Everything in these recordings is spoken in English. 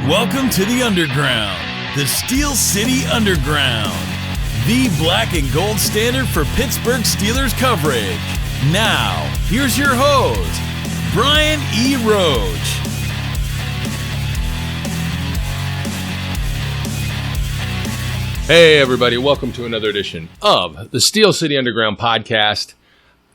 Welcome to the Underground, the Steel City Underground, the black and gold standard for Pittsburgh Steelers coverage. Now, here's your host, Brian E. Roach. Hey everybody, welcome to another edition of the Steel City Underground podcast.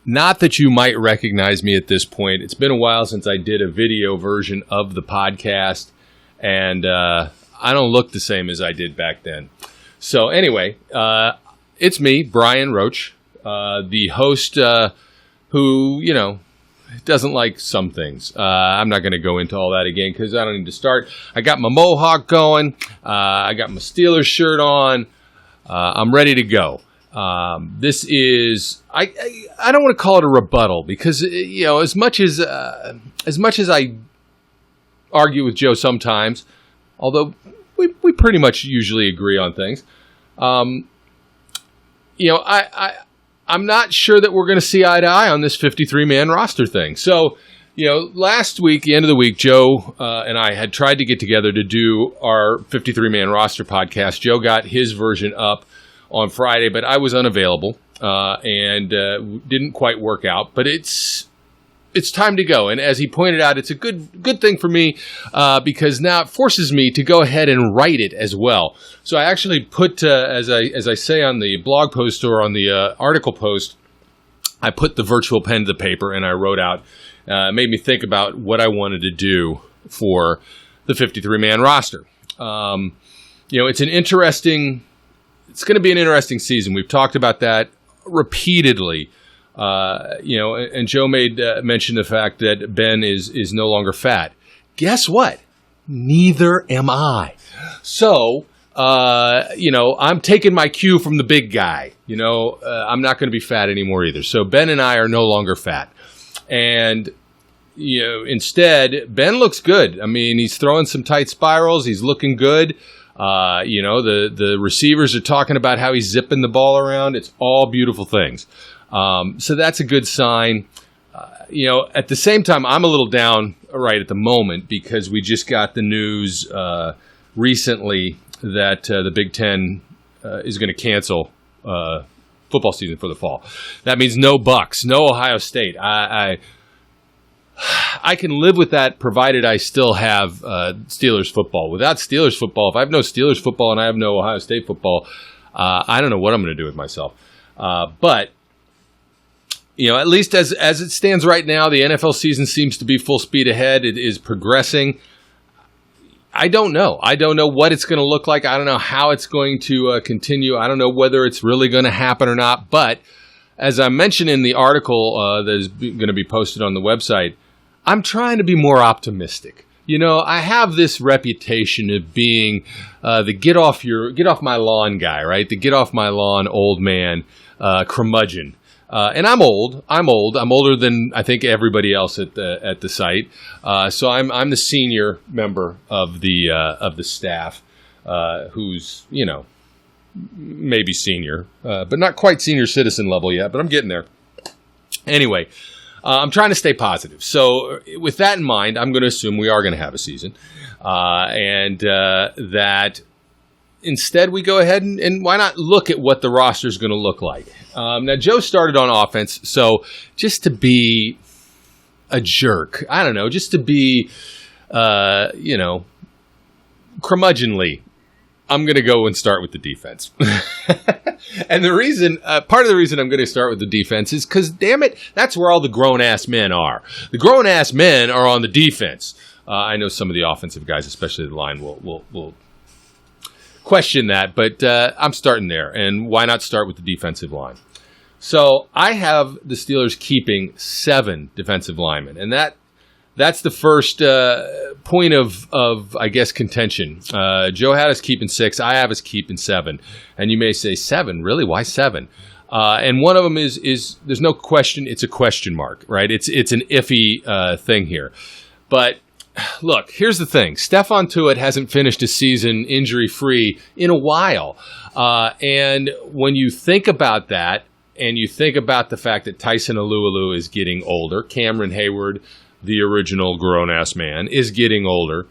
Not that you might recognize me at this point. It's been a while since I did a video version of the podcast, and I don't look the same as I did back then. So anyway, it's me, Brian Roach, the host who, doesn't like some things. I'm not going to go into all that again because I don't need to start. I got my mohawk going. I got my Steelers shirt on. I'm ready to go. This is I don't want to call it a rebuttal because as much as I argue with Joe sometimes, although we pretty much usually agree on things. I'm not sure that we're going to see eye to eye on this 53-man roster thing. So, last week, the end of the week, Joe and I had tried to get together to do our 53-man roster podcast. Joe got his version up on Friday, but I was unavailable and didn't quite work out. But it's time to go. And as he pointed out, it's a good thing for me because now it forces me to go ahead and write it as well. So I actually put, as I say on the blog post or on the article post, I put the virtual pen to the paper and I wrote out, made me think about what I wanted to do for the 53-man roster. It's going to be an interesting season. We've talked about that repeatedly. And Joe made mention the fact that Ben is no longer fat. Guess what? Neither am I. So, I'm taking my cue from the big guy. I'm not going to be fat anymore either. So Ben and I are no longer fat. And, instead, Ben looks good. I mean, he's throwing some tight spirals. He's looking good. The receivers are talking about how he's zipping the ball around. It's all beautiful things. So that's a good sign. At the same time, I'm a little down right at the moment because we just got the news recently that the Big Ten is going to cancel football season for the fall. That means no Bucks, no Ohio State. I can live with that provided I still have Steelers football. Without Steelers football, if I have no Steelers football and I have no Ohio State football, I don't know what I'm going to do with myself. But at least as it stands right now, the NFL season seems to be full speed ahead. It is progressing. I don't know. I don't know what it's going to look like. I don't know how it's going to continue. I don't know whether it's really going to happen or not. But as I mentioned in the article that is going to be posted on the website, I'm trying to be more optimistic. I have this reputation of being the get off my lawn guy, right? The get off my lawn old man, curmudgeon. And I'm old. I'm older than I think everybody else at the site. So I'm the senior member of the staff, who's maybe senior, but not quite senior citizen level yet. But I'm getting there. Anyway, I'm trying to stay positive. So with that in mind, I'm going to assume we are going to have a season, and that instead we go ahead and why not look at what the roster is going to look like. Now, Joe started on offense, so just to be a jerk, I don't know, just to be, curmudgeonly, I'm going to go and start with the defense. And the reason, part of the reason I'm going to start with the defense is because, damn it, that's where all the grown-ass men are. The grown-ass men are on the defense. I know some of the offensive guys, especially the line, will question that, but I'm starting there. And why not start with the defensive line? So I have the Steelers keeping 7 defensive linemen, and that's the first point of I guess contention. Joe had us keeping 6. I have us keeping 7. And you may say 7, really? Why 7? And one of them is there's no question. It's a question mark, right? It's an iffy thing here. But look, here's the thing. Stephon Tuitt hasn't finished a season injury-free in a while. And when you think about that, and you think about the fact that Tyson Alualu is getting older, Cameron Hayward, the original grown-ass man, is getting older,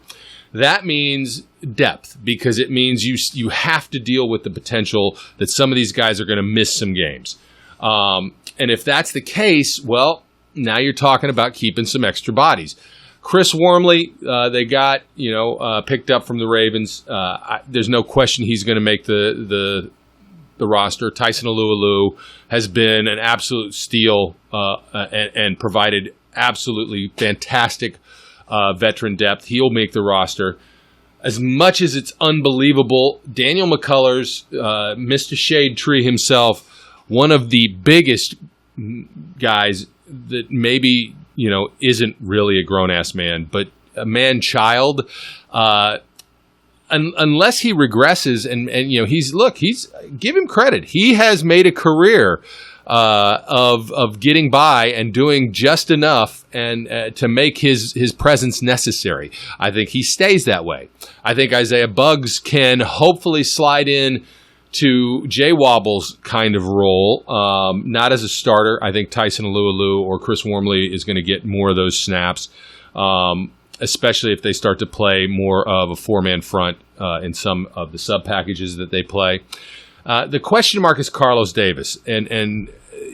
that means depth, because it means you have to deal with the potential that some of these guys are going to miss some games. And if that's the case, well, now you're talking about keeping some extra bodies. Chris Wormley, they got picked up from the Ravens. There's no question he's going to make the roster. Tyson Alualu has been an absolute steal and provided absolutely fantastic veteran depth. He'll make the roster. As much as it's unbelievable, Daniel McCullers, Mr. Shade Tree himself, one of the biggest guys that maybe isn't really a grown-ass man, but a man-child. Unless he regresses, and he's give him credit. He has made a career of getting by and doing just enough and to make his presence necessary. I think he stays that way. I think Isaiah Buggs can hopefully slide in to Jay Wobble's kind of role, not as a starter. I think Tyson Alualu or Chris Wormley is going to get more of those snaps, especially if they start to play more of a four-man front in some of the sub-packages that they play. The question mark is Carlos Davis. And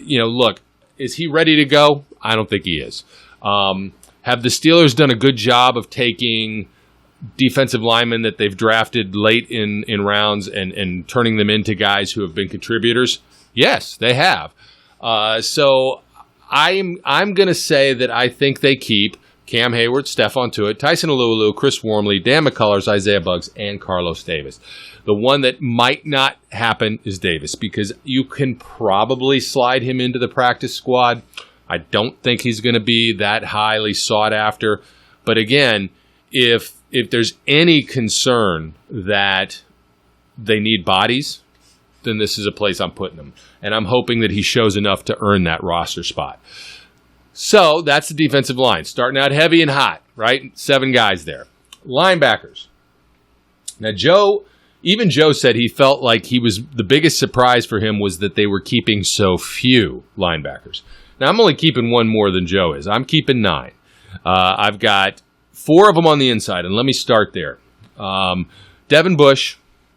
look, is he ready to go? I don't think he is. Have the Steelers done a good job of taking defensive linemen that they've drafted late in rounds and turning them into guys who have been contributors? Yes, they have. So I'm going to say that I think they keep Cam Hayward, Stephon Tuitt, Tyson Alualu, Chris Wormley, Dan McCullers, Isaiah Buggs, and Carlos Davis. The one that might not happen is Davis, because you can probably slide him into the practice squad. I don't think he's going to be that highly sought after. But again, if there's any concern that they need bodies, then this is a place I'm putting him. And I'm hoping that he shows enough to earn that roster spot. So that's the defensive line. Starting out heavy and hot, right? 7 guys there. Linebackers. Now, Joe said he felt like the biggest surprise for him was that they were keeping so few linebackers. Now, I'm only keeping one more than Joe is. I'm keeping 9. I've got 4 of them on the inside, and let me start there. Devon Bush,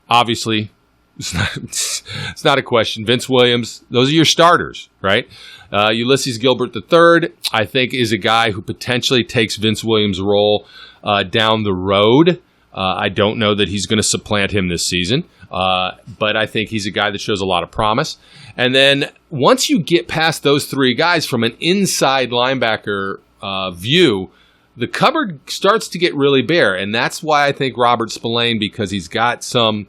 obviously, it's not a question. Vince Williams, those are your starters, right? Ulysses Gilbert III, I think, is a guy who potentially takes Vince Williams' role down the road. I don't know that he's going to supplant him this season, but I think he's a guy that shows a lot of promise. And then once you get past those 3 guys from an inside linebacker view, the cupboard starts to get really bare, and that's why I think Robert Spillane, because he's got some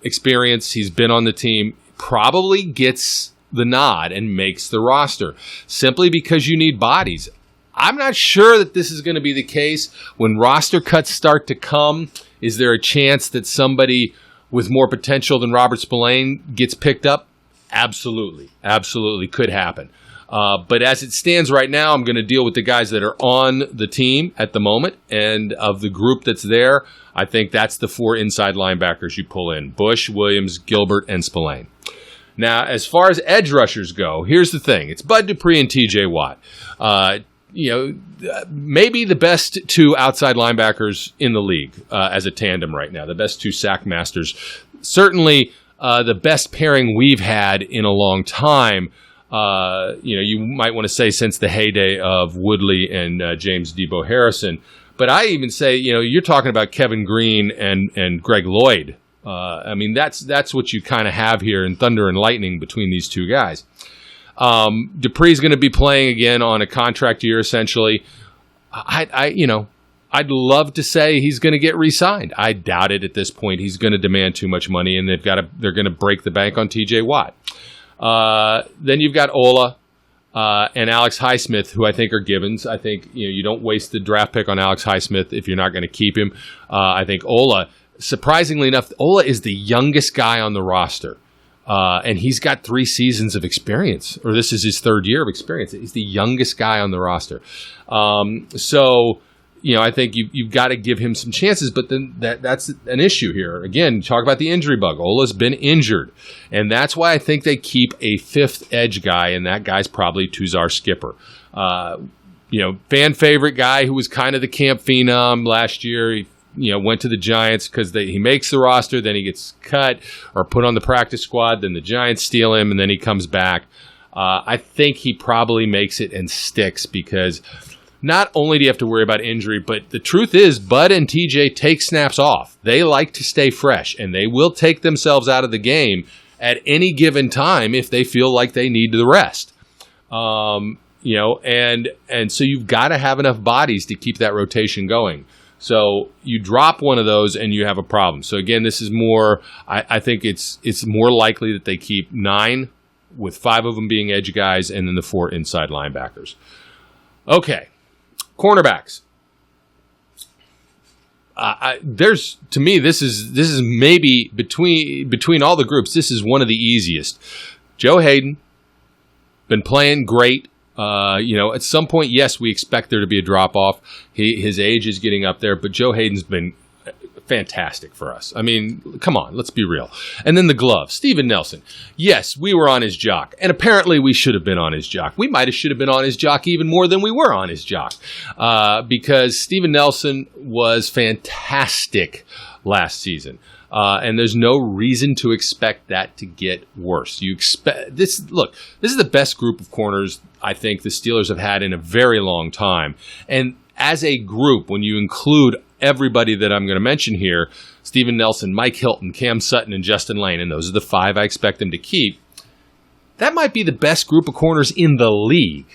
experience, he's been on the team, probably gets the nod and makes the roster, simply because you need bodies. I'm not sure that this is going to be the case. When roster cuts start to come, is there a chance that somebody with more potential than Robert Spillane gets picked up? Absolutely. Absolutely could happen. But as it stands right now, I'm going to deal with the guys that are on the team at the moment. And of the group that's there, I think that's the 4 inside linebackers you pull in: Bush, Williams, Gilbert, and Spillane. Now, as far as edge rushers go, here's the thing. It's Bud Dupree and T.J. Watt. Maybe the best 2 outside linebackers in the league as a tandem right now, the best 2 sack masters. Certainly the best pairing we've had in a long time. You might want to say since the heyday of Woodley and James Debo Harrison. But I even say, you're talking about Kevin Green and Greg Lloyd. That's what you kind of have here in thunder and lightning between these 2 guys. Dupree's going to be playing again on a contract year, essentially. I'd love to say he's going to get re-signed. I doubt it at this point. He's going to demand too much money, and they're going to break the bank on T.J. Watt. Then you've got Ola and Alex Highsmith, who I think are givens. I think you don't waste the draft pick on Alex Highsmith if you're not going to keep him. I think Ola, surprisingly enough, Ola is the youngest guy on the roster. And he's got 3 seasons of experience, or this is his 3rd year of experience. He's the youngest guy on the roster. I think you've got to give him some chances, but then that's an issue here. Again, talk about the injury bug. Ola's been injured, and that's why I think they keep a 5th edge guy, and that guy's probably Tuzar Skipper. fan favorite guy who was kind of the camp phenom last year. He, went to the Giants because he makes the roster, then he gets cut or put on the practice squad, then the Giants steal him, and then he comes back. I think he probably makes it and sticks because not only do you have to worry about injury, but the truth is Bud and TJ take snaps off. They like to stay fresh, and they will take themselves out of the game at any given time if they feel like they need the rest. And so you've got to have enough bodies to keep that rotation going. So you drop one of those and you have a problem. So again, this is more, I think it's more likely that they keep 9 with 5 of them being edge guys and then the 4 inside linebackers. Okay, cornerbacks. To me, this is maybe between all the groups, this is one of the easiest. Joe Hayden, been playing great. At some point, yes, we expect there to be a drop-off. His age is getting up there, but Joe Hayden's been fantastic for us. I mean, come on, let's be real. And then the glove, Steven Nelson. Yes, we were on his jock, and apparently we should have been on his jock. We should have been on his jock even more than we were on his jock because Steven Nelson was fantastic last season. And there's no reason to expect that to get worse. You expect this. Look, this is the best group of corners I think the Steelers have had in a very long time. And as a group, when you include everybody that I'm going to mention here, Steven Nelson, Mike Hilton, Cam Sutton, and Justin Lane, and those are the 5 I expect them to keep, that might be the best group of corners in the league.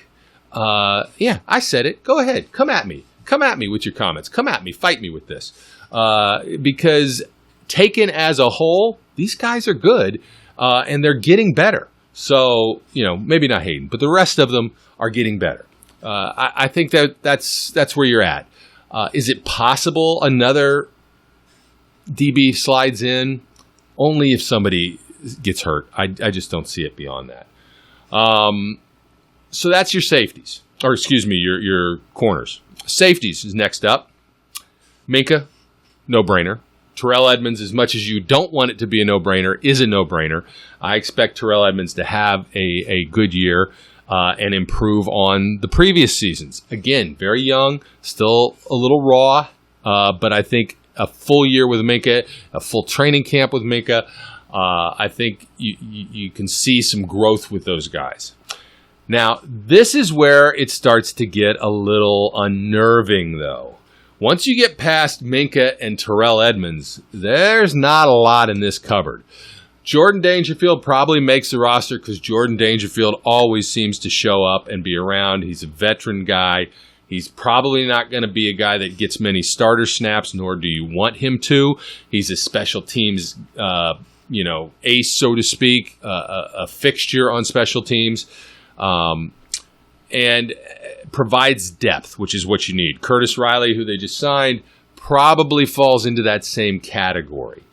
Yeah, I said it. Go ahead. Come at me. Come at me with your comments. Come at me. Fight me with this. Because taken as a whole, these guys are good, and they're getting better. So, maybe not Hayden, but the rest of them are getting better. I think that's where you're at. Is it possible another DB slides in? Only if somebody gets hurt. I just don't see it beyond that. So that's your safeties. Or excuse me, your corners. Safeties is next up. Minka, no-brainer. Tyrell Edmonds, as much as you don't want it to be a no-brainer, is a no-brainer. I expect Tyrell Edmonds to have a good year and improve on the previous seasons. Again, very young, still a little raw, but I think a full year with Minka, a full training camp with Minka, I think you can see some growth with those guys. Now, this is where it starts to get a little unnerving, though. Once you get past Minka and Tyrell Edmonds, there's not a lot in this cupboard. Jordan Dangerfield probably makes the roster because Jordan Dangerfield always seems to show up and be around. He's a veteran guy. He's probably not going to be a guy that gets many starter snaps, nor do you want him to. He's a special teams, ace, so to speak, a fixture on special teams. And provides depth, which is what you need. Curtis Riley, who they just signed, probably falls into that same category.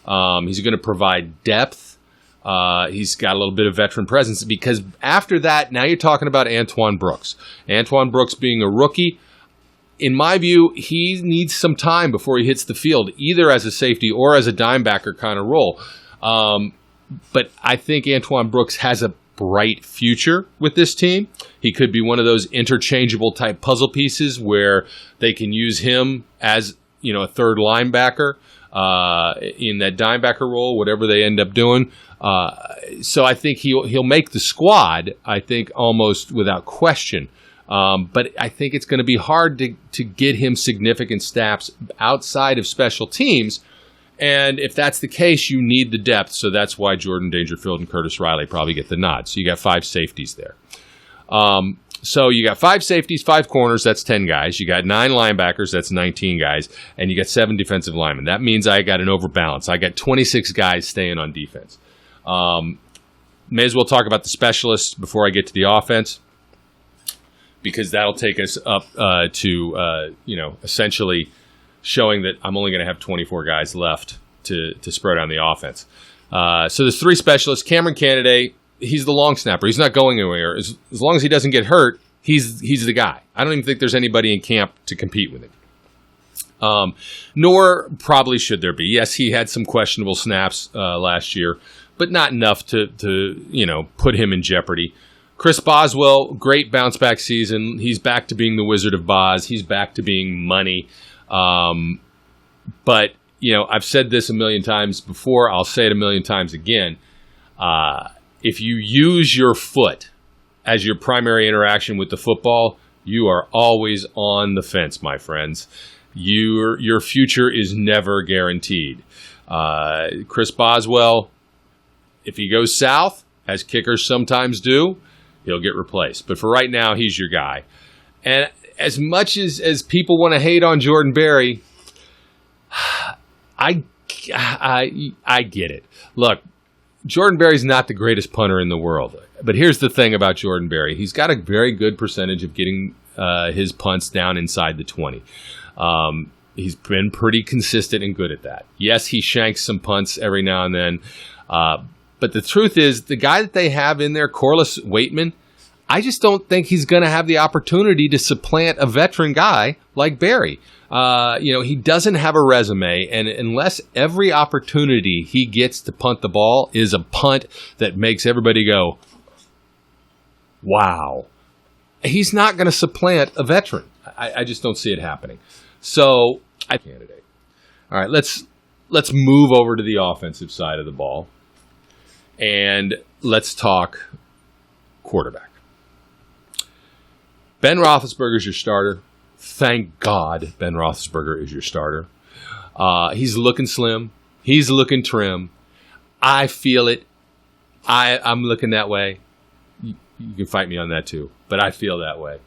He's going to provide depth. He's got a little bit of veteran presence because after that, now you're talking about Antoine Brooks. Antoine Brooks being a rookie, in my view, he needs some time before he hits the field, either as a safety or as a dimebacker kind of role. But I think Antoine Brooks has a bright future with this team. He could be one of those interchangeable type puzzle pieces where they can use him as a third linebacker in that dimebacker role, whatever they end up doing. So I think he'll make the squad, I think, almost without question. But I think it's going to be hard to get him significant snaps outside of special teams. And if that's the case, you need the depth. So that's why Jordan Dangerfield and Curtis Riley probably get the nod. So you got 5 safeties there. So you got 5 safeties, 5 corners, that's 10 guys. You got 9 linebackers, that's 19 guys. And you got 7 defensive linemen. That means I got an overbalance. I got 26 guys staying on defense. May as well talk about the specialists before I get to the offense, because that'll take us up to essentially showing that I'm only going to have 24 guys left to spread on the offense. So there's 3 specialists. Cameron Canaday, he's the long snapper. He's not going anywhere. As long as he doesn't get hurt, he's the guy. I don't even think there's anybody in camp to compete with him. Nor probably should there be. Yes, he had some questionable snaps last year, but not enough to put him in jeopardy. Chris Boswell, great bounce back season. He's back to being the Wizard of Boz. He's back to being money. But, I've said this a million times before. I'll say it a million times again. If you use your foot as your primary interaction with the football, you are always on the fence, my friends. Your future is never guaranteed. Chris Boswell, if he goes south, as kickers sometimes do, he'll get replaced. But for right now, he's your guy. And as much as people want to hate on Jordan Berry, I get it. Look, Jordan Berry's not the greatest punter in the world. But here's the thing about Jordan Berry. He's got a very good percentage of getting his punts down inside the 20. He's been pretty consistent and good at that. Yes, he shanks some punts every now and then. But the truth is, the guy that they have in there, Corliss Waitman, I just don't think he's going to have the opportunity to supplant a veteran guy like Berry. He doesn't have a resume, and unless every opportunity he gets to punt the ball is a punt that makes everybody go, wow, he's not going to supplant a veteran. I just don't see it happening. So, candidate. All right, let's move over to the offensive side of the ball, and let's talk quarterback. Ben Roethlisberger is your starter. Thank God Ben Roethlisberger is your starter. He's looking slim. He's looking trim. I feel it. I'm looking that way. You can fight me on that too, but I feel that way.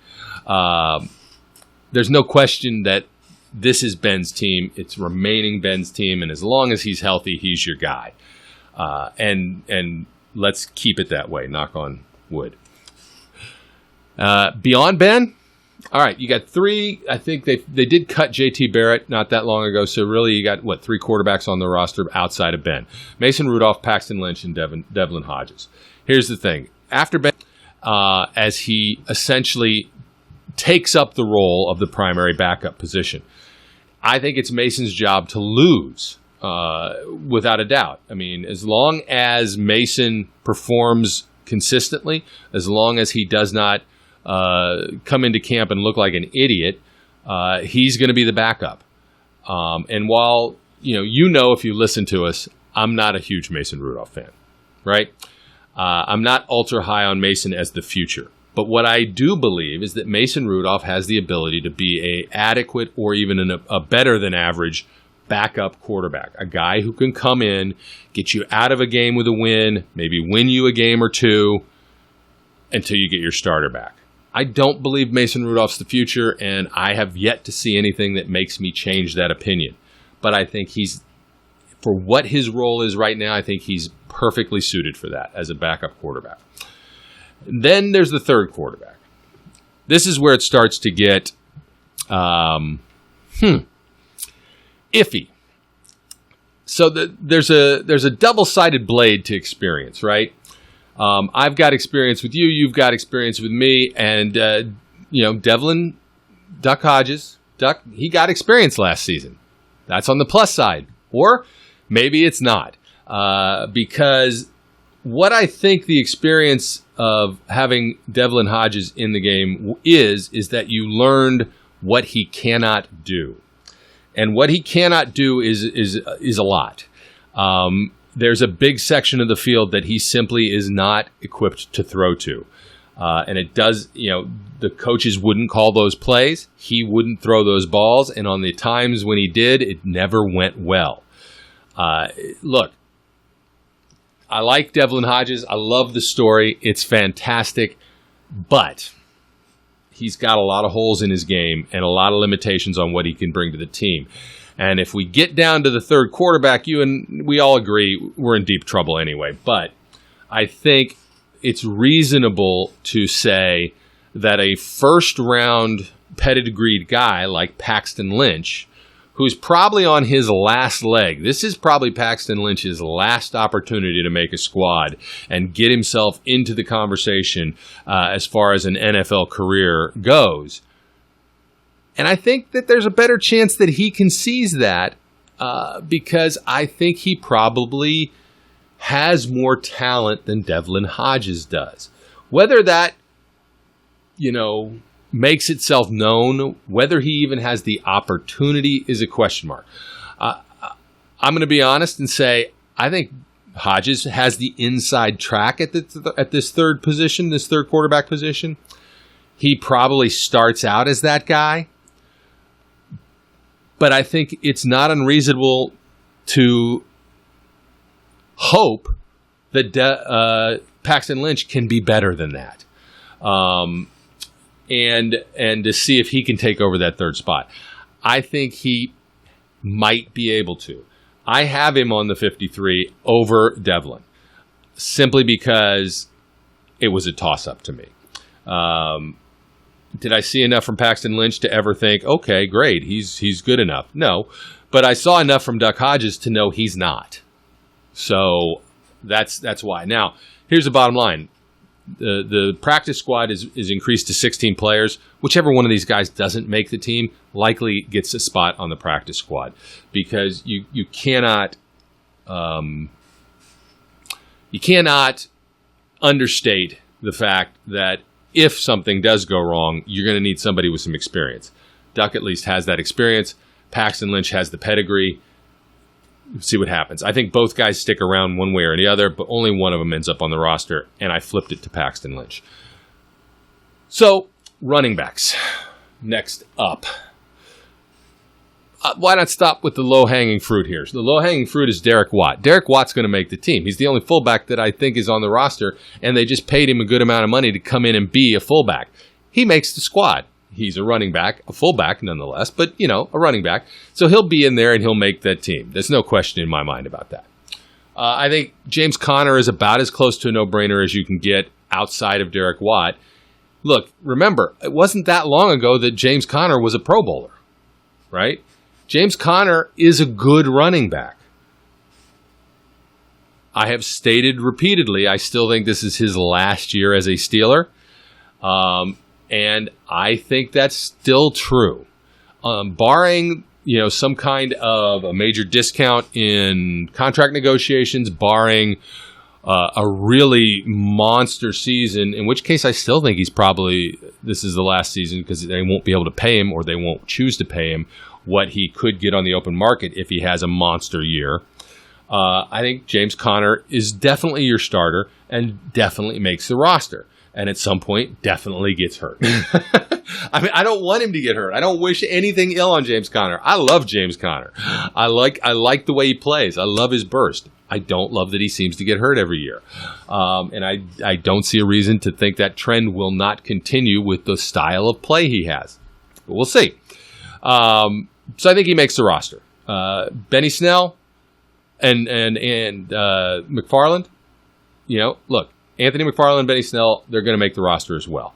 There's no question that this is Ben's team. It's remaining Ben's team, and as long as he's healthy, he's your guy. And let's keep it that way. Knock on wood. Beyond Ben, all right, you got three. I think they did cut JT Barrett not that long ago, so really you got, three quarterbacks on the roster outside of Ben. Mason Rudolph, Paxton Lynch, and Devlin Hodges. Here's the thing. After Ben, as he essentially takes up the role of the primary backup position, I think it's Mason's job to lose, without a doubt. I mean, as long as Mason performs consistently, as long as he does not come into camp and look like an idiot, he's going to be the backup. And while, if you listen to us, I'm not a huge Mason Rudolph fan, right? I'm not ultra high on Mason as the future. But what I do believe is that Mason Rudolph has the ability to be a adequate or even a better than average backup quarterback, a guy who can come in, get you out of a game with a win, maybe win you a game or two until you get your starter back. I don't believe Mason Rudolph's the future, and I have yet to see anything that makes me change that opinion. But I think for what his role is right now, I think he's perfectly suited for that as a backup quarterback. Then there's the third quarterback. This is where it starts to get iffy. So there's a double-sided blade to experience, right? I've got experience with you. You've got experience with me. And, Devlin Duck Hodges, he got experience last season. That's on the plus side. Or maybe it's not. Because what I think the experience of having Devlin Hodges in the game is that you learned what he cannot do. And what he cannot do is a lot. There's a big section of the field that he simply is not equipped to throw to. And it does, the coaches wouldn't call those plays. He wouldn't throw those balls. And on the times when he did, it never went well. Look, I like Devlin Hodges. I love the story. It's fantastic. But he's got a lot of holes in his game and a lot of limitations on what he can bring to the team. And if we get down to the third quarterback, you and we all agree we're in deep trouble anyway. But I think it's reasonable to say that a first-round pedigreed guy like Paxton Lynch, who's probably on his last leg, this is probably Paxton Lynch's last opportunity to make a squad and get himself into the conversation as far as an NFL career goes. And I think that there's a better chance that he can seize that because I think he probably has more talent than Devlin Hodges does. Whether that, makes itself known, whether he even has the opportunity is a question mark. I'm going to be honest and say I think Hodges has the inside track at this third position, this third quarterback position. He probably starts out as that guy. But I think it's not unreasonable to hope that Paxton Lynch can be better than that. And to see if he can take over that third spot. I think he might be able to. I have him on the 53 over Devlin, simply because it was a toss-up to me. Did I see enough from Paxton Lynch to ever think, okay, great, he's good enough? No, but I saw enough from Duck Hodges to know he's not. So that's why. Now, here's the bottom line. The practice squad is increased to 16 players. Whichever one of these guys doesn't make the team likely gets a spot on the practice squad, because you cannot understate the fact that if something does go wrong, you're going to need somebody with some experience. Duck at least has that experience. Paxton Lynch has the pedigree. See what happens. I think both guys stick around one way or the other, but only one of them ends up on the roster, and I flipped it to Paxton Lynch. So, running backs. Next up. Why not stop with the low-hanging fruit here? So the low-hanging fruit is Derrick Watt. Derrick Watt's going to make the team. He's the only fullback that I think is on the roster, and they just paid him a good amount of money to come in and be a fullback. He makes the squad. He's a running back, a fullback nonetheless, but, a running back. So he'll be in there and he'll make that team. There's no question in my mind about that. I think James Conner is about as close to a no-brainer as you can get outside of Derrick Watt. Look, remember, it wasn't that long ago that James Conner was a Pro Bowler, right? James Conner is a good running back. I have stated repeatedly, I still think this is his last year as a Steeler. And I think that's still true. Barring, some kind of a major discount in contract negotiations, barring a really monster season, in which case I still think this is the last season, because they won't be able to pay him, or they won't choose to pay him what he could get on the open market if he has a monster year. I think James Conner is definitely your starter and definitely makes the roster. And at some point, definitely gets hurt. I don't want him to get hurt. I don't wish anything ill on James Conner. I love James Conner. I like the way he plays. I love his burst. I don't love that he seems to get hurt every year. And I don't see a reason to think that trend will not continue with the style of play he has. But we'll see. So I think he makes the roster. Benny Snell and McFarland, look. Anthony McFarland, Benny Snell, they're going to make the roster as well.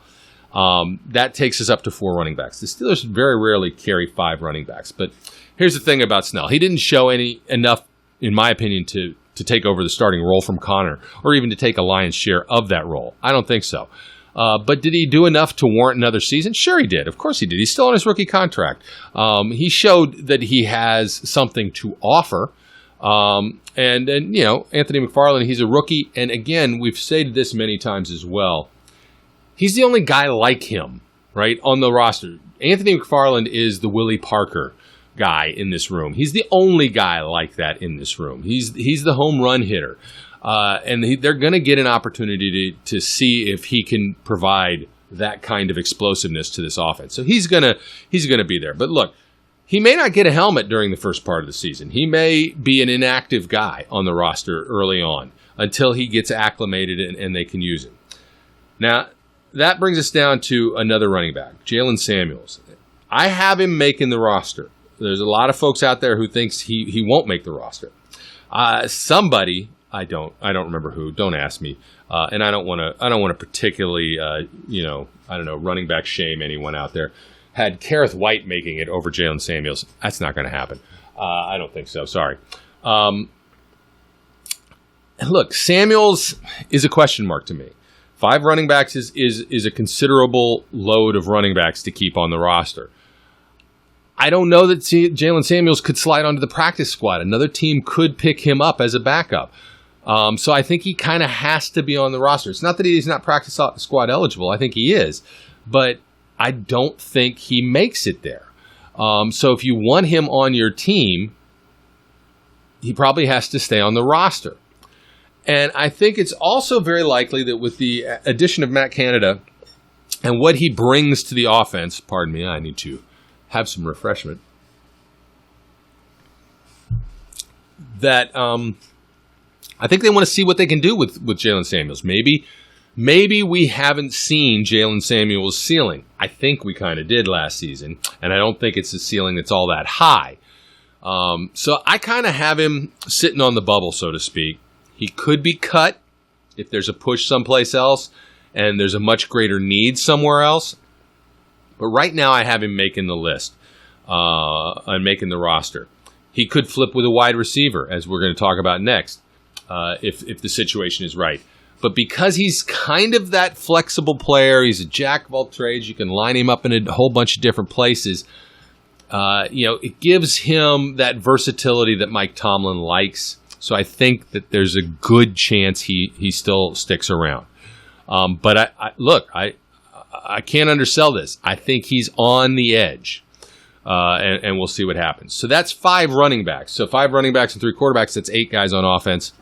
That takes us up to 4 running backs. The Steelers very rarely carry 5 running backs. But here's the thing about Snell. He didn't show enough, in my opinion, to take over the starting role from Conner, or even to take a lion's share of that role. I don't think so. But did he do enough to warrant another season? Sure he did. Of course he did. He's still on his rookie contract. He showed that he has something to offer. And Anthony McFarland, he's a rookie. And again, we've stated this many times as well. He's the only guy like him, right, on the roster. Anthony McFarland is the Willie Parker guy in this room. He's the only guy like that in this room. He's the home run hitter. And they're going to get an opportunity to see if he can provide that kind of explosiveness to this offense. So he's gonna be there. But look, he may not get a helmet during the first part of the season. He may be an inactive guy on the roster early on until he gets acclimated and they can use him. Now, that brings us down to another running back, Jaylen Samuels. I have him making the roster. There's a lot of folks out there who thinks he won't make the roster. Somebody, I don't remember who. Don't ask me. And I don't want to particularly, running back shame anyone out there. Had Kareth White making it over Jalen Samuels. That's not going to happen. I don't think so. Sorry. Look, Samuels is a question mark to me. 5 running backs is a considerable load of running backs to keep on the roster. I don't know that Jaylen Samuels could slide onto the practice squad. Another team could pick him up as a backup. So I think he kind of has to be on the roster. It's not that he's not practice squad eligible. I think he is. But I don't think he makes it there. So if you want him on your team, he probably has to stay on the roster. And I think it's also very likely that with the addition of Matt Canada and what he brings to the offense, pardon me, I need to have some refreshment, that I think they want to see what they can do with Jaylen Samuels. Maybe we haven't seen Jaylen Samuels' ceiling. I think we kind of did last season, and I don't think it's a ceiling that's all that high. So I kind of have him sitting on the bubble, so to speak. He could be cut if there's a push someplace else and there's a much greater need somewhere else. But right now I have him making the list and making the roster. He could flip with a wide receiver, as we're going to talk about next, if the situation is right. But because he's kind of that flexible player, he's a jack of all trades, you can line him up in a whole bunch of different places. It gives him that versatility that Mike Tomlin likes. So I think that there's a good chance he still sticks around. But I can't undersell this. I think he's on the edge, and we'll see what happens. So that's 5 running backs. So 5 running backs and 3 quarterbacks. That's 8 guys on offense.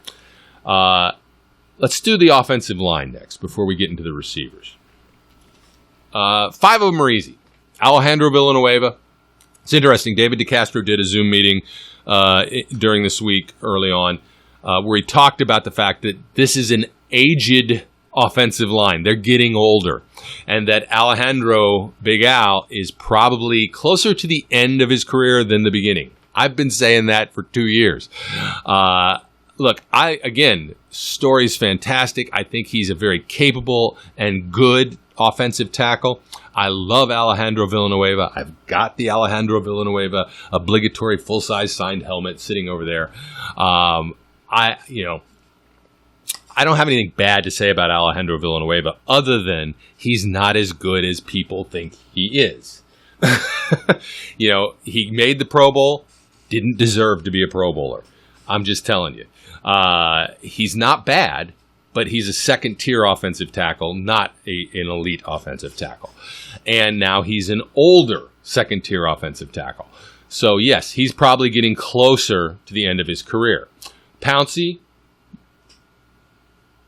Let's do the offensive line next before we get into the receivers. 5 of them are easy. Alejandro Villanueva. It's interesting. David DeCastro did a Zoom meeting during this week early on where he talked about the fact that this is an aged offensive line. They're getting older. And that Alejandro, Big Al, is probably closer to the end of his career than the beginning. I've been saying that for 2 years. Look, story's fantastic. I think he's a very capable and good offensive tackle. I love Alejandro Villanueva. I've got the Alejandro Villanueva obligatory full-size signed helmet sitting over there. I don't have anything bad to say about Alejandro Villanueva other than he's not as good as people think he is. He made the Pro Bowl, didn't deserve to be a Pro Bowler. I'm just telling you. He's not bad, but he's a second-tier offensive tackle, not an elite offensive tackle. And now he's an older second-tier offensive tackle. So, yes, he's probably getting closer to the end of his career. Pouncey's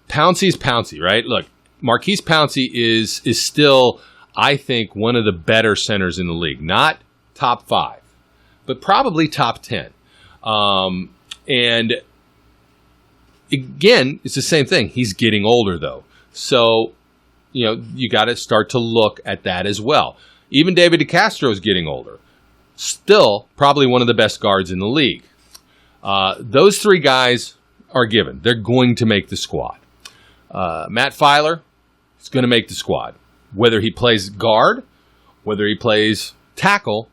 Pouncey, right? Look, Marquise Pouncey is still, I think, one of the better centers in the league. Not top 5, but probably top 10. And again, it's the same thing. He's getting older, though. So, you got to start to look at that as well. Even David DeCastro is getting older. Still, probably one of the best guards in the league. Those 3 guys are given. They're going to make the squad. Matt Filer is going to make the squad. Whether he plays guard, whether he plays tackle,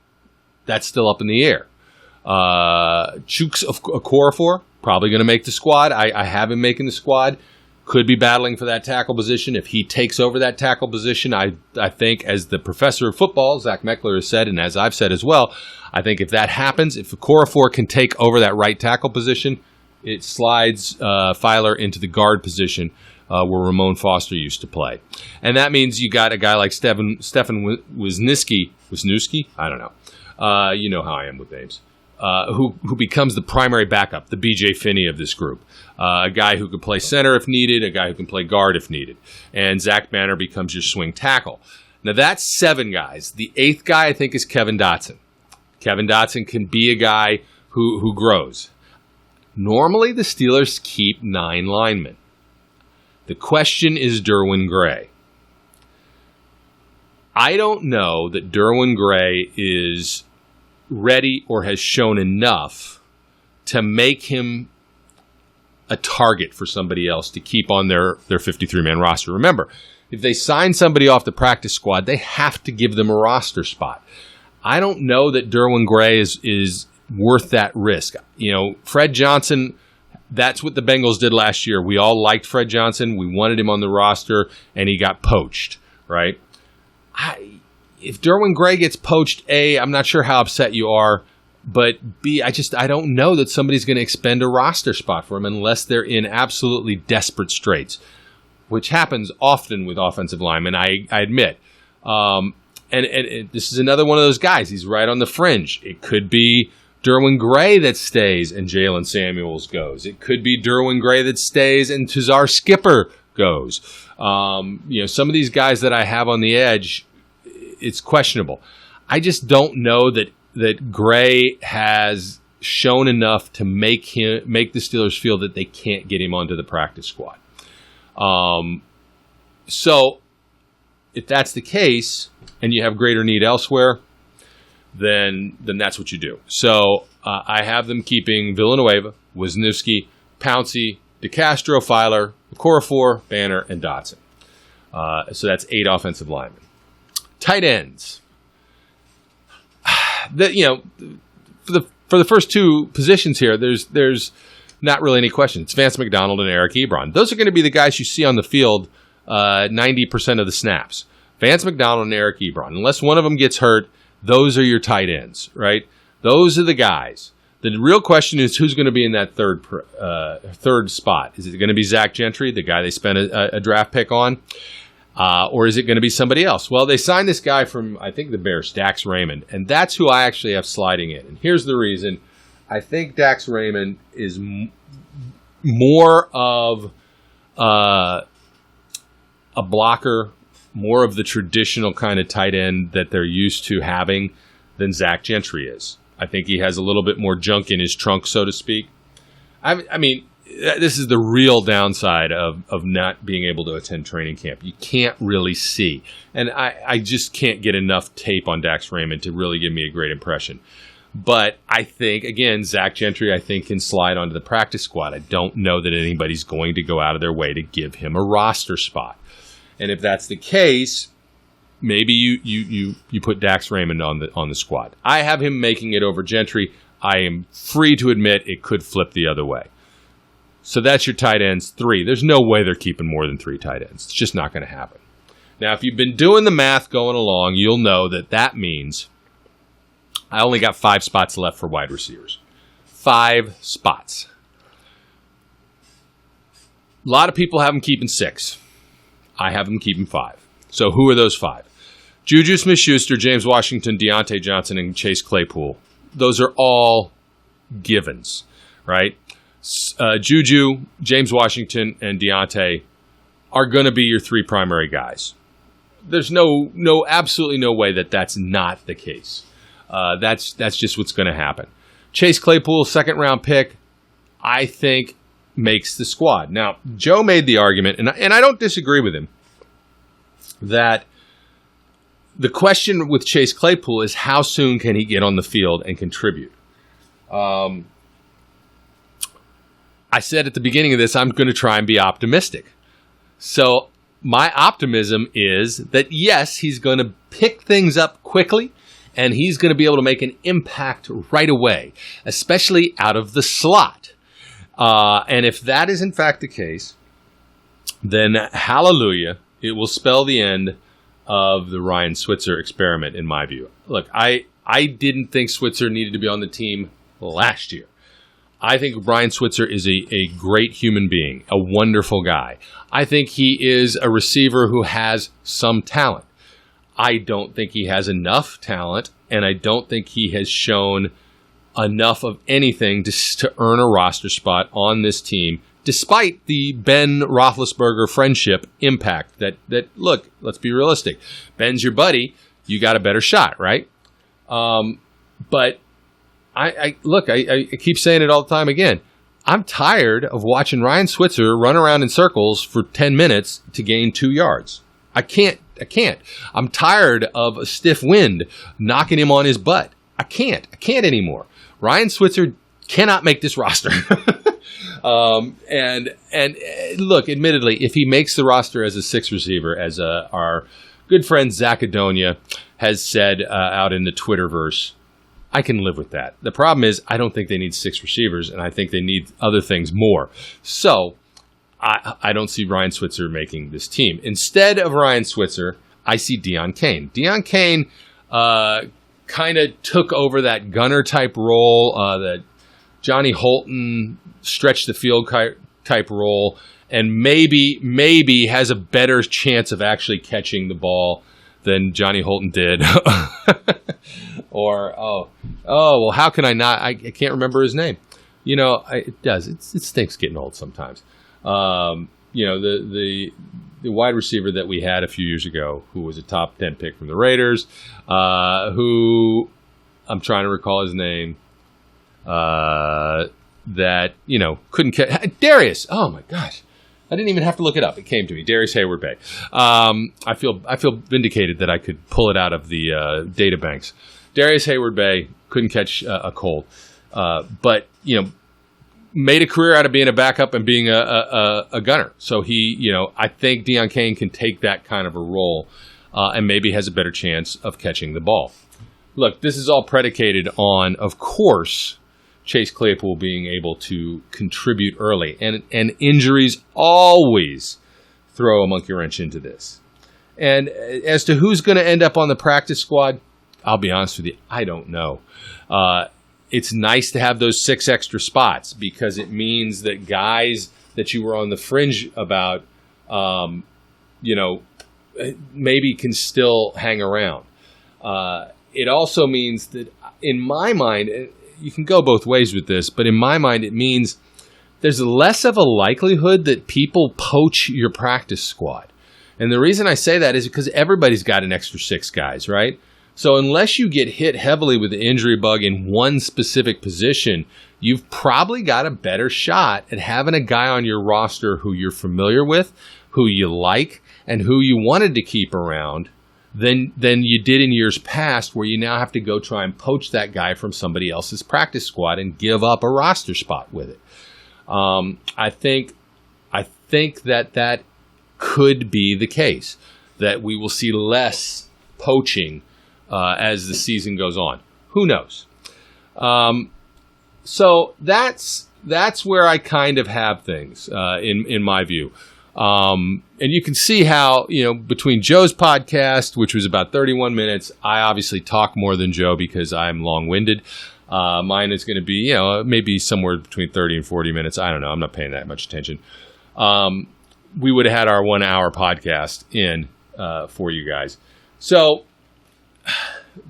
that's still up in the air. Chooks Okorafor, probably going to make the squad. I have him making the squad. Could be battling for that tackle position. If he takes over that tackle position, I think, as the professor of football, Zach Meckler, has said, and as I've said as well, I think if that happens, if Okorafor can take over that right tackle position, it slides Filer into the guard position where Ramon Foster used to play. And that means you got a guy like Stefan Wisniewski? I don't know. You know how I am with names. Who becomes the primary backup, the B.J. Finney of this group. A guy who can play center if needed, a guy who can play guard if needed. And Zach Banner becomes your swing tackle. Now, that's 7 guys. The 8th guy, I think, is Kevin Dotson. Kevin Dotson can be a guy who grows. Normally, the Steelers keep 9 linemen. The question is Derwin Gray. I don't know that Derwin Gray is ready or has shown enough to make him a target for somebody else to keep on their 53-man roster. Remember, if they sign somebody off the practice squad, they have to give them a roster spot. I don't know that Derwin Gray is worth that risk. Fred Johnson, that's what the Bengals did last year. We all liked Fred Johnson. We wanted him on the roster, and he got poached, right? If Derwin Gray gets poached, I'm not sure how upset you are. But B, I don't know that somebody's going to expend a roster spot for him unless they're in absolutely desperate straits, which happens often with offensive linemen, I admit. And this is another one of those guys. He's right on the fringe. It could be Derwin Gray that stays and Jalen Samuels goes. It could be Derwin Gray that stays and Tuzar Skipper goes. Some of these guys that I have on the edge, it's questionable. I just don't know that Gray has shown enough to make the Steelers feel that they can't get him onto the practice squad. So if that's the case and you have greater need elsewhere, then that's what you do. So I have them keeping Villanueva, Wisniewski, Pouncey, DeCastro, Filer, Okorafor, Banner, and Dotson. So that's 8 offensive linemen. Tight ends. For the first 2 positions here, there's not really any question. It's Vance McDonald and Eric Ebron. Those are going to be the guys you see on the field 90% of the snaps. Vance McDonald and Eric Ebron. Unless one of them gets hurt, those are your tight ends, right? Those are the guys. The real question is who's going to be in that third spot. Is it going to be Zach Gentry, the guy they spent a draft pick on? Or is it going to be somebody else? Well, they signed this guy from, I think, the Bears, Dax Raymond, and that's who I actually have sliding in. And here's the reason. I think Dax Raymond is more of a blocker, more of the traditional kind of tight end that they're used to having than Zach Gentry is. I think he has a little bit more junk in his trunk, so to speak. I mean, this is the real downside of not being able to attend training camp. You can't really see. And I just can't get enough tape on Dax Raymond to really give me a great impression. But I think, again, Zach Gentry, I think, can slide onto the practice squad. I don't know that anybody's going to go out of their way to give him a roster spot. And if that's the case, maybe you put Dax Raymond on the squad. I have him making it over Gentry. I am free to admit it could flip the other way. So that's your tight ends, 3. There's no way they're keeping more than 3 tight ends. It's just not going to happen. Now, if you've been doing the math going along, you'll know that means I only got 5 spots left for wide receivers. 5 spots. A lot of people have them keeping 6. I have them keeping 5. So who are those 5? Juju Smith-Schuster, James Washington, Deontay Johnson, and Chase Claypool. Those are all givens, right? Juju, James Washington, and Deontay are going to be your 3 primary guys. There's absolutely no way that's not the case. That's just what's going to happen. Chase Claypool, 2nd-round pick, I think makes the squad. Now, Joe made the argument, and I don't disagree with him, that the question with Chase Claypool is how soon can he get on the field and contribute? I said at the beginning of this, I'm going to try and be optimistic. So my optimism is that, yes, he's going to pick things up quickly, and he's going to be able to make an impact right away, especially out of the slot. And if that is in fact the case, then hallelujah, it will spell the end of the Ryan Switzer experiment, in my view. Look, I didn't think Switzer needed to be on the team last year. I think Ryan Switzer is a great human being, a wonderful guy. I think he is a receiver who has some talent. I don't think he has enough talent, and I don't think he has shown enough of anything to earn a roster spot on this team, despite the Ben Roethlisberger friendship impact that look, let's be realistic. Ben's your buddy. You got a better shot, right? But I keep saying it all the time again. I'm tired of watching Ryan Switzer run around in circles for 10 minutes to gain 2 yards. I can't. I'm tired of a stiff wind knocking him on his butt. I can't anymore. Ryan Switzer cannot make this roster. And look, admittedly, if he makes the roster as a 6th receiver, as our good friend Zach Adonia has said out in the Twitterverse, I can live with that. The problem is I don't think they need 6 receivers, and I think they need other things more. So I don't see Ryan Switzer making this team. Instead of Ryan Switzer, I see Dion Kane. Dion Kane kind of took over that gunner type role, that Johnny Holton stretch the field type role, and maybe has a better chance of actually catching the ball than Johnny Holton did. Or, well, how can I not? I can't remember his name. It does. It stinks getting old sometimes. The wide receiver that we had a few years ago, who was a top 10 pick from the Raiders, who I'm trying to recall his name, that, couldn't catch. Darius. Oh, my gosh. I didn't even have to look it up. It came to me. Darius Hayward-Bay. I feel vindicated that I could pull it out of the data banks. Darius Hayward-Bay couldn't catch a cold, but made a career out of being a backup and being a gunner. So he, I think Dion Kane can take that kind of a role, and maybe has a better chance of catching the ball. Look, this is all predicated on, of course, Chase Claypool being able to contribute early, and injuries always throw a monkey wrench into this. And as to who's going to end up on the practice squad, I'll be honest with you, I don't know. It's nice to have those 6 extra spots, because it means that guys that you were on the fringe about, maybe can still hang around. It also means that, in my mind, you can go both ways with this, but in my mind, it means there's less of a likelihood that people poach your practice squad. And the reason I say that is because everybody's got an extra 6 guys, right? So unless you get hit heavily with the injury bug in one specific position, you've probably got a better shot at having a guy on your roster who you're familiar with, who you like, and who you wanted to keep around than you did in years past, where you now have to go try and poach that guy from somebody else's practice squad and give up a roster spot with it. I think that could be the case, that we will see less poaching as the season goes on. Who knows? So that's where I kind of have things in my view. And you can see how, between Joe's podcast, which was about 31 minutes, I obviously talk more than Joe because I'm long-winded. Mine is going to be, maybe somewhere between 30 and 40 minutes. I don't know. I'm not paying that much attention. We would have had our 1 hour podcast in for you guys. So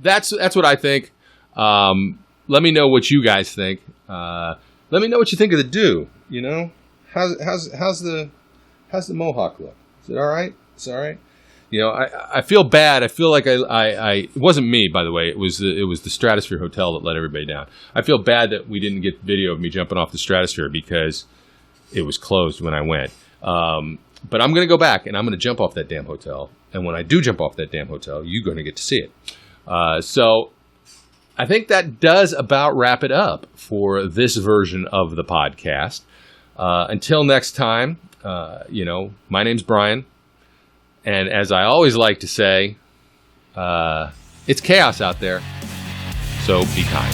that's what I think. Let me know what you guys think. Let me know what you think of the do. How's the mohawk look? Is it all right? It's all right. I feel bad. I feel like I it wasn't me, by the way. It was the Stratosphere Hotel that let everybody down. I feel bad that we didn't get video of me jumping off the Stratosphere because it was closed when I went. But I'm going to go back and I'm going to jump off that damn hotel. And when I do jump off that damn hotel, you're going to get to see it. So I think that does about wrap it up for this version of the podcast. Until next time, my name's Brian. And as I always like to say, it's chaos out there, so be kind.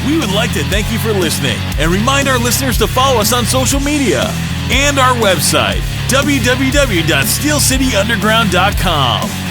We would like to thank you for listening and remind our listeners to follow us on social media and our website, www.steelcityunderground.com.